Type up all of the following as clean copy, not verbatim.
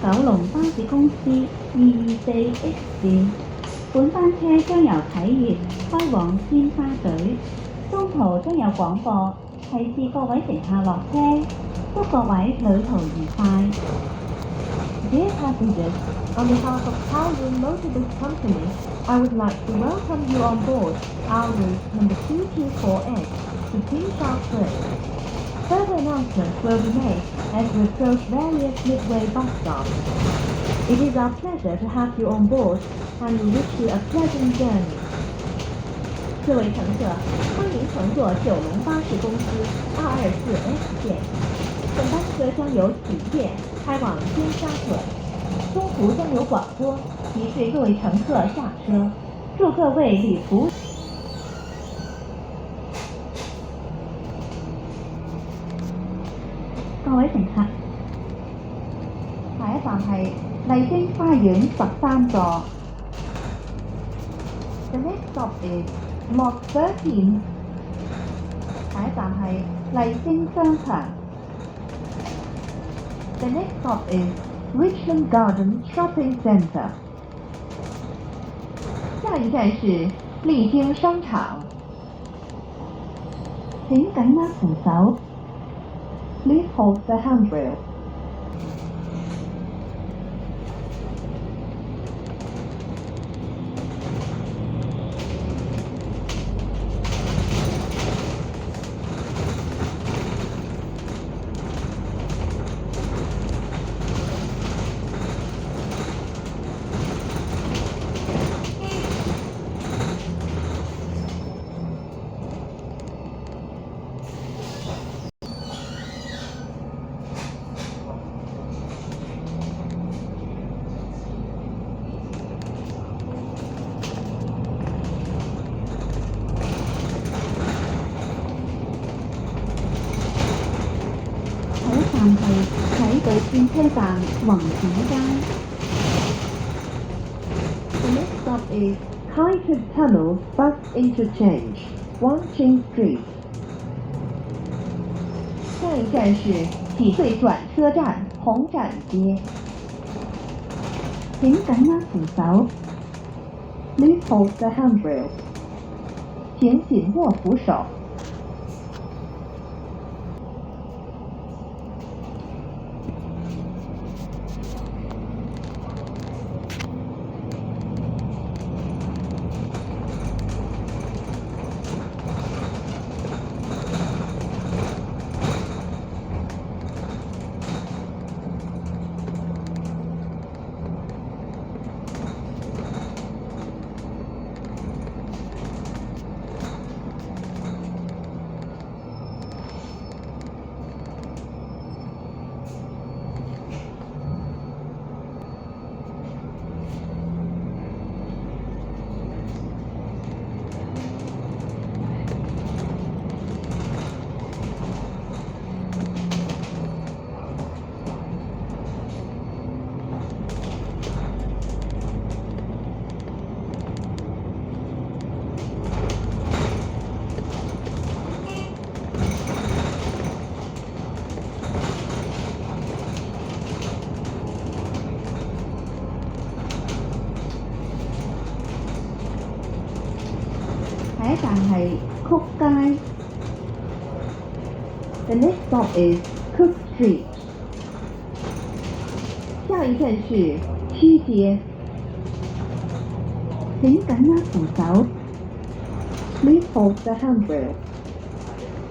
九龍巴士公司224X 線，本班車將由啟業開往尖沙咀，中途將有廣播提示各位乘客落車，祝各位旅途愉快。Dear passengers, on behalf of Kowloon Motorbus Company, I would like to welcome you on board our route number 224X to Tin Sha Tsui. Further announcements will be made as we approach various midway bus stops. It is our pleasure to have you on board, and we wish you a pleasant journey. 各位乘客，欢迎乘坐九龙巴士公司224X 线。本班车将由启业开往尖沙咀，中途将有广播提示各位乘客下车，祝各位旅途。各位乘客，下一站係麗晶花園13座。The next stop is Lot 13。下一站係麗晶商場。The next stop is Richmond Garden Shopping Centre。下一站是麗晶商場。請緊握扶手。Please hold the handrail. 站係啟道線車站宏展街。The next stop is Kai Kok Tunnel Bus Interchange, Wan Ching Street. 下一站是启穗转车站红展街。請緊握扶手。Please hold the handrail. 請緊握扶手。下一站係曲街。The next stop is Cook Street. 下一站是區街。請緊握扶手。Please hold the handrail.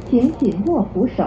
請緊握扶手。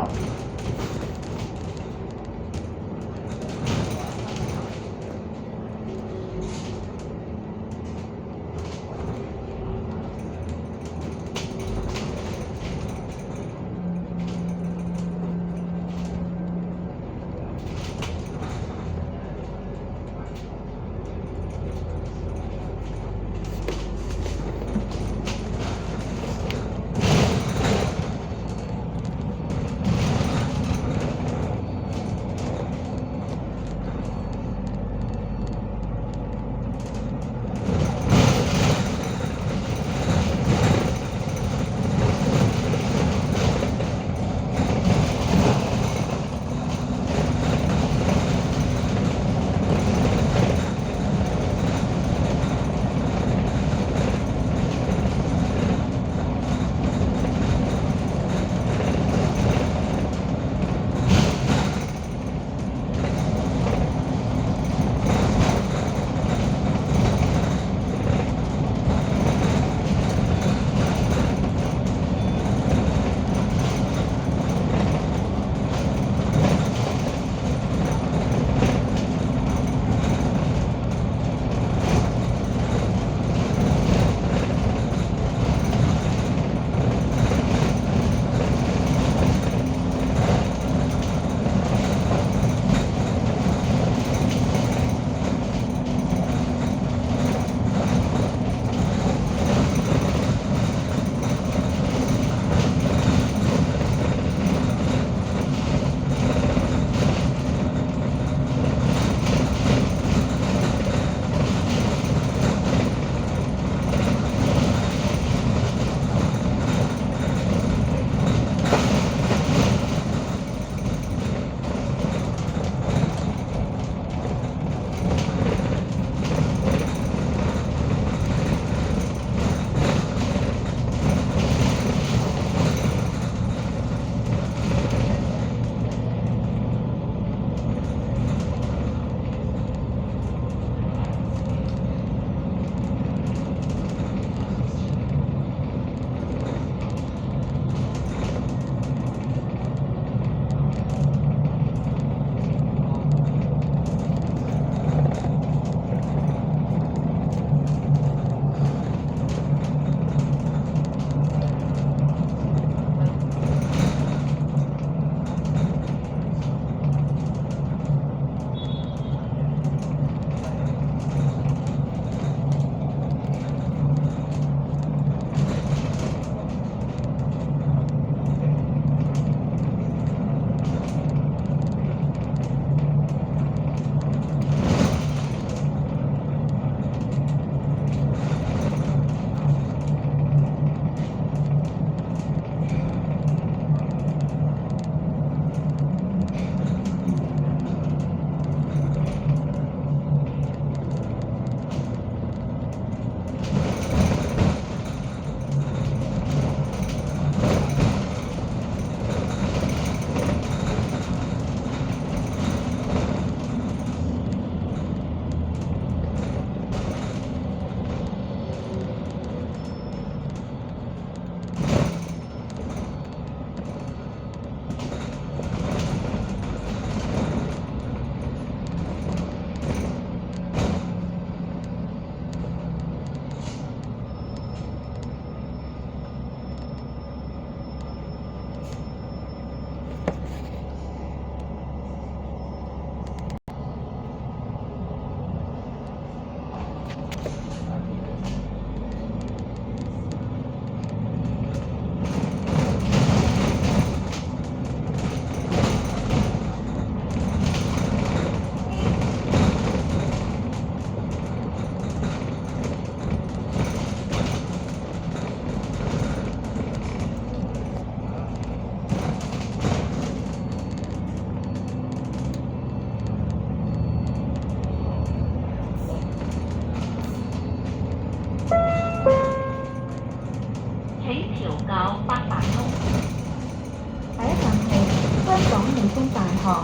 號。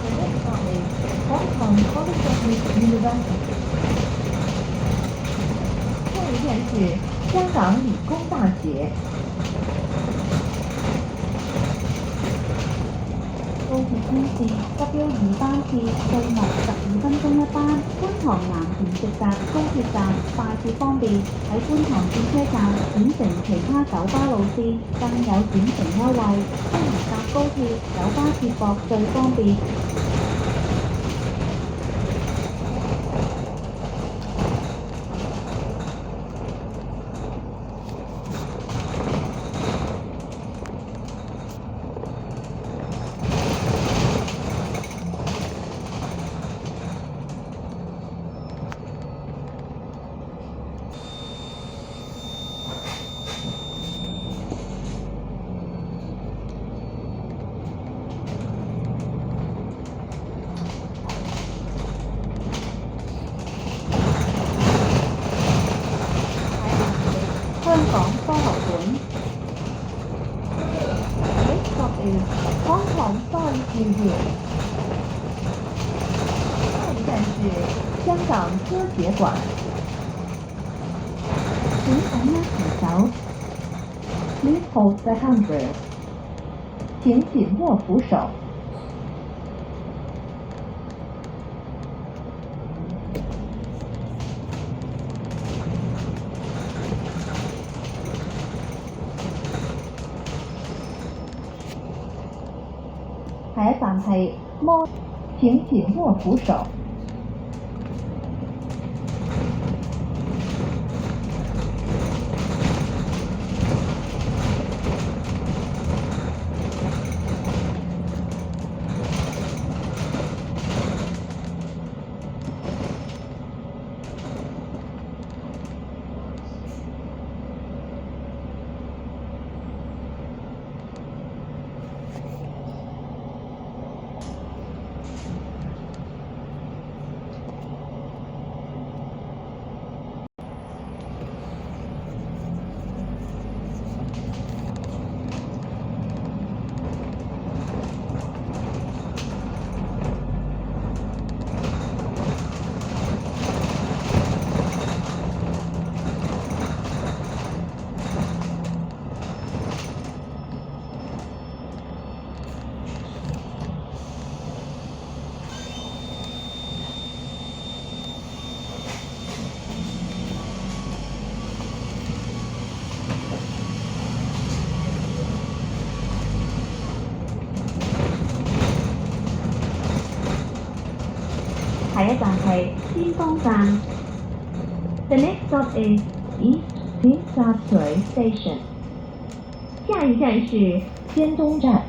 The next stop is Hong Kong Polytechnic University. 下一站是香港理工大學。高鐵天線 W2 班次到密12分鐘一班，觀塘南田直達高鐵站，快捷方便。喺觀塘轉車站轉乘其他九巴路線，更有轉乘優惠。雖然搭高鐵九巴接駁最方便。香港科學館。Next stop is Hong Kong Science Museum. 下一站是香港科學館。請緊握扶手。Please hold the handrail. 請緊握扶手。下一站係摩，請緊握扶手。下一站係尖東站。The next stop is East 尖沙咀 Station. 下一站是尖東站。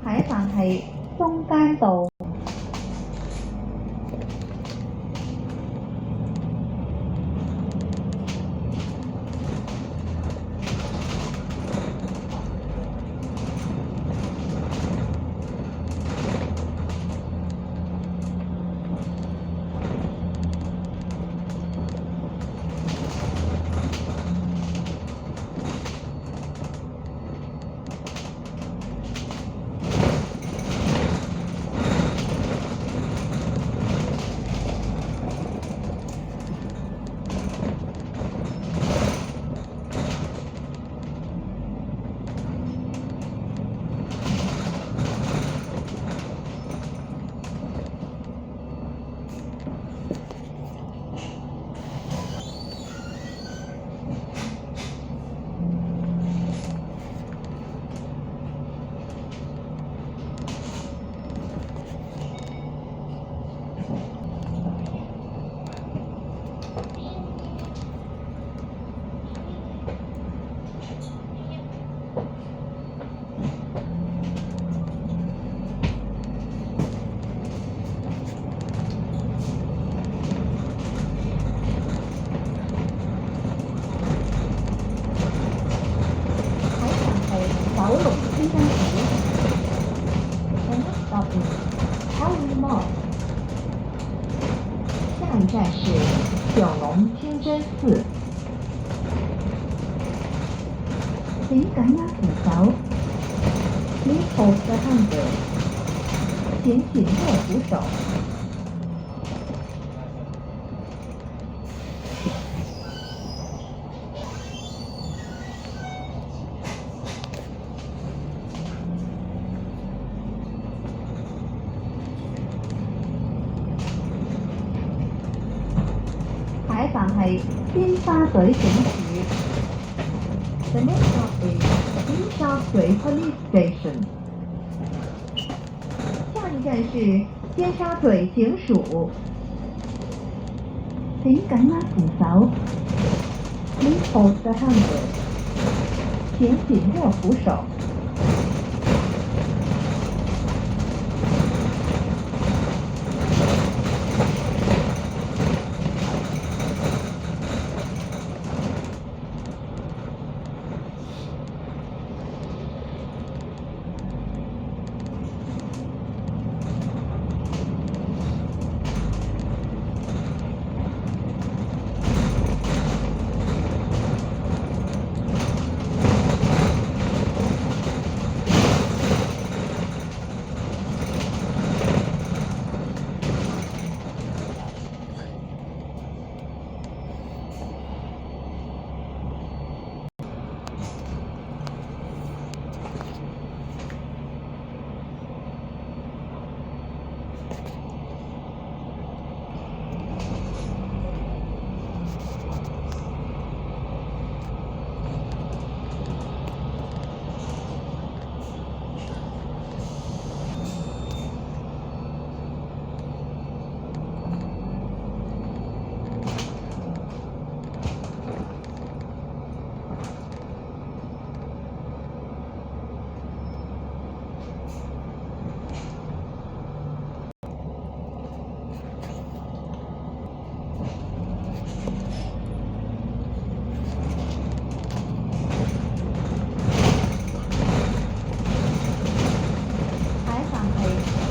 下一站係中間道。請緊握扶手。Please hold the handrail. 请紧握扶手。下一站係尖沙咀警署。The next stop is 尖沙咀 Police Station. 下一站是尖沙咀警署。請緊握扶手。Please hold the handrail. 请紧握扶手。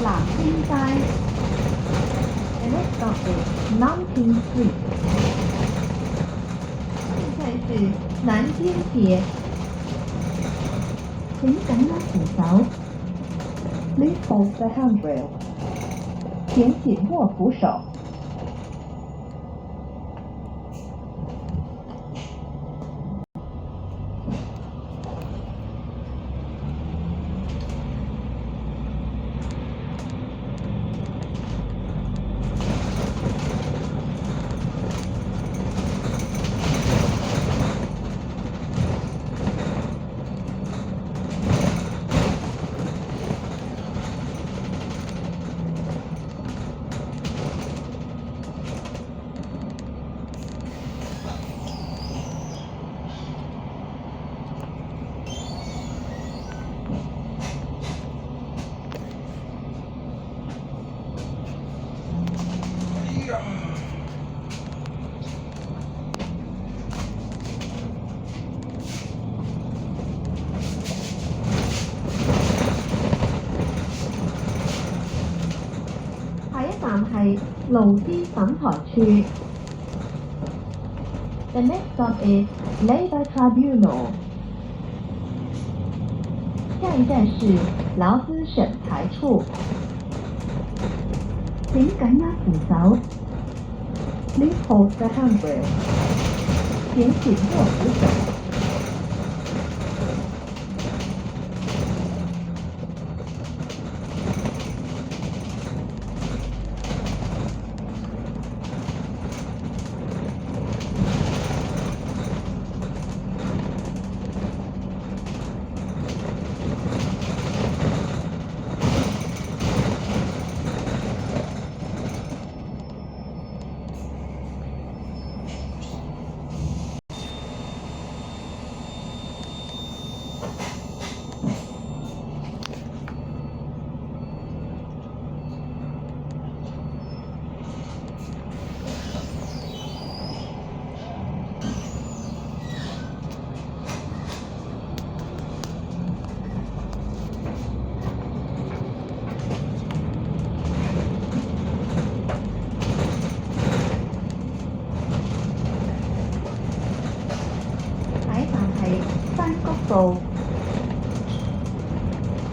南京街。The next stop is Nanking Street. 现在是南京街。请緊握扶手。Please hold the handrail. 请紧握扶手。下一站係勞資審裁處。The next stop is Labor Tribunal. 下一站是勞資審裁處。請緊握扶手。Please hold the handrail. 请紧握扶手。山谷道。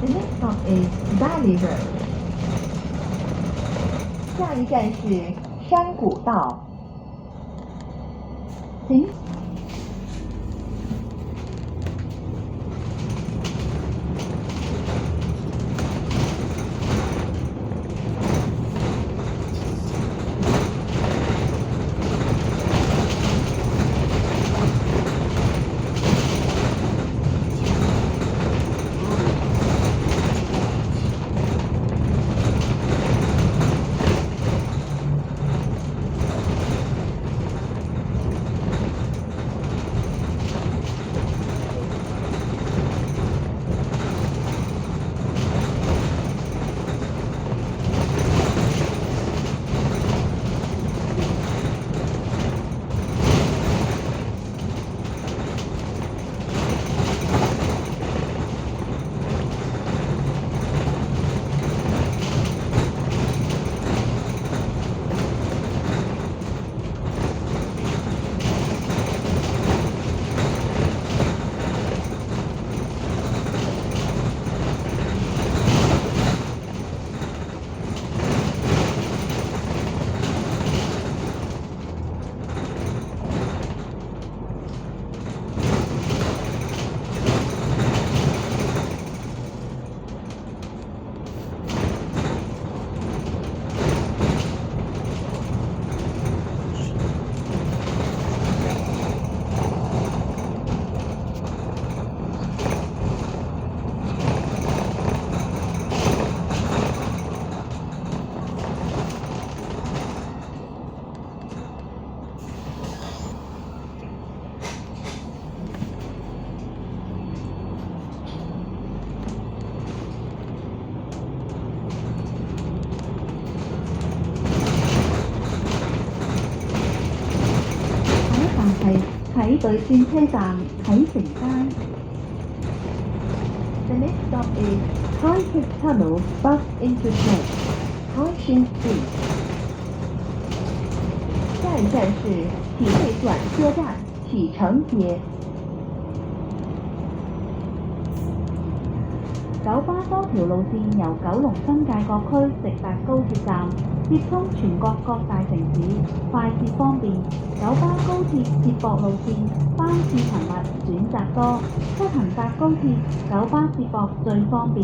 The next stop is Valley Road. 下一站是山谷道。請下一站係啟隊轉車站啟成街。The next stop is High Tunnel Bus Interchange, Hanshin Street. 下一站是体内转车站启程街。九巴多條路線由九龍新界各區直達高鐵站，接通全國各大城市，快捷方便。九巴高鐵接駁路線班次頻密，選擇多，出行搭高鐵，九巴接駁最方便。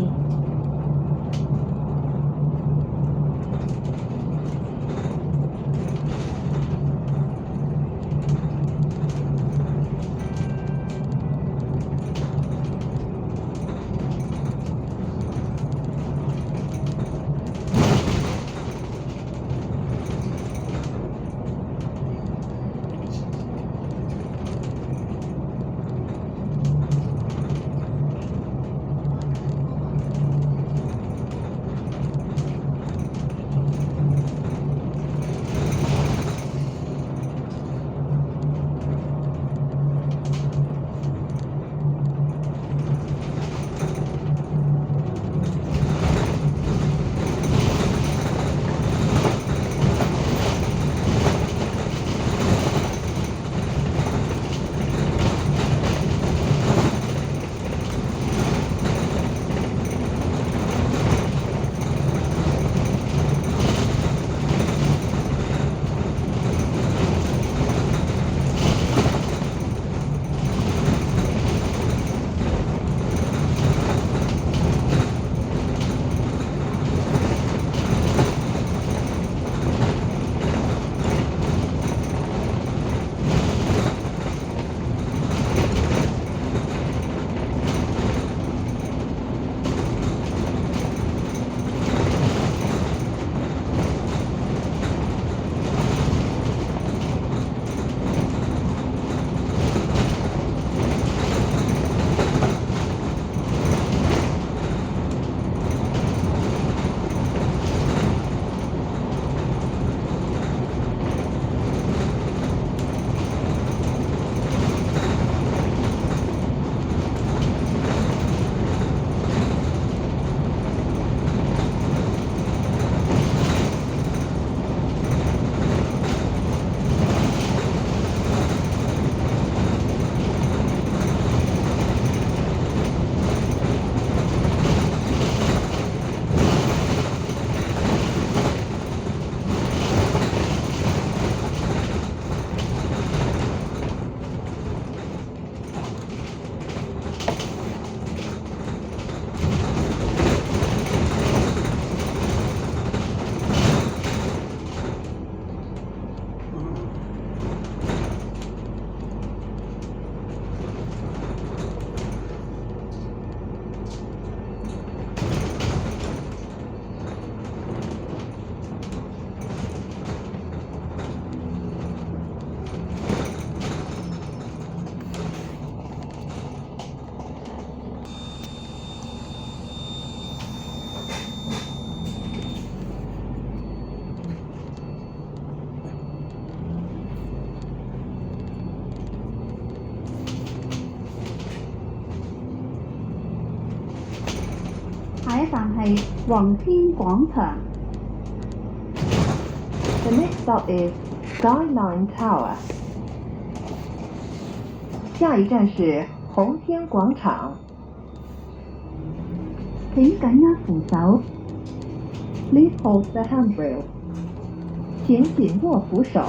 係宏天廣場。The next stop is Skyline Tower. 下一站是宏天廣場。請緊握扶手。Please hold the handrail. 請緊握扶手。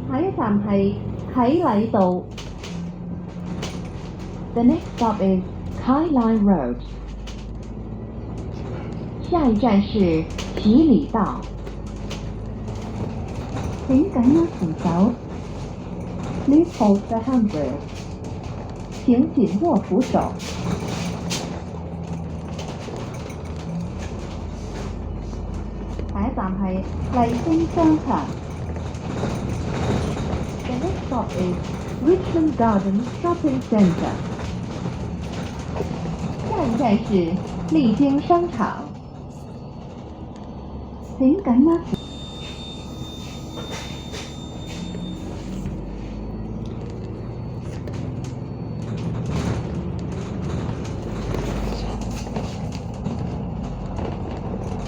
下一站係啟禮道。The next stop is Skyline Road. 下一站是啟禮道。請緊握扶手。Please hold the handrail. 請緊握扶手。下一站係麗晶商場。The next stop is Richmond Garden Shopping Center. 下一站是麗晶商場。請緊握扶手。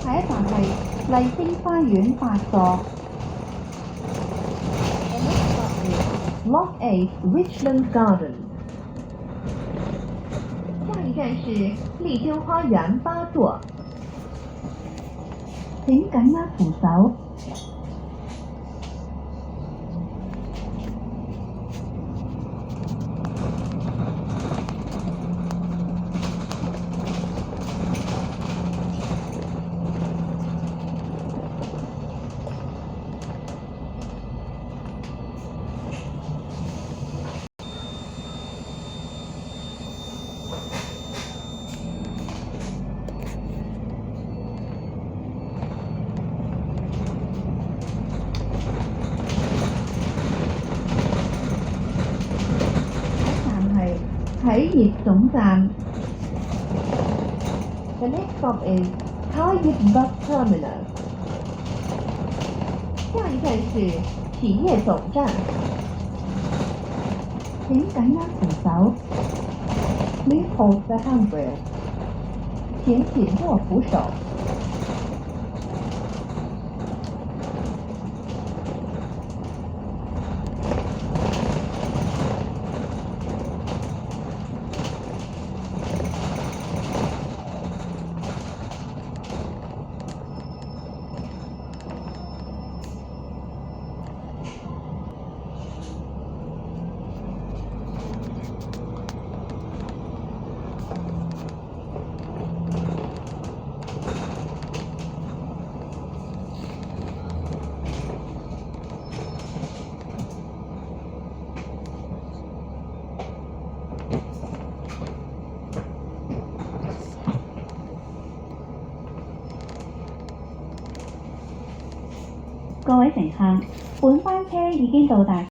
下一站係麗晶花園8座。Lot 8 Richmond Garden. 下一站是麗晶花園8座。請緊握扶手。啟業總站。The next stop is Kayip Bus Terminal. 下一站是企業總站。請緊握扶手。Please hold the handrail. 請緊握扶手。各位乘客，本班車已經到達。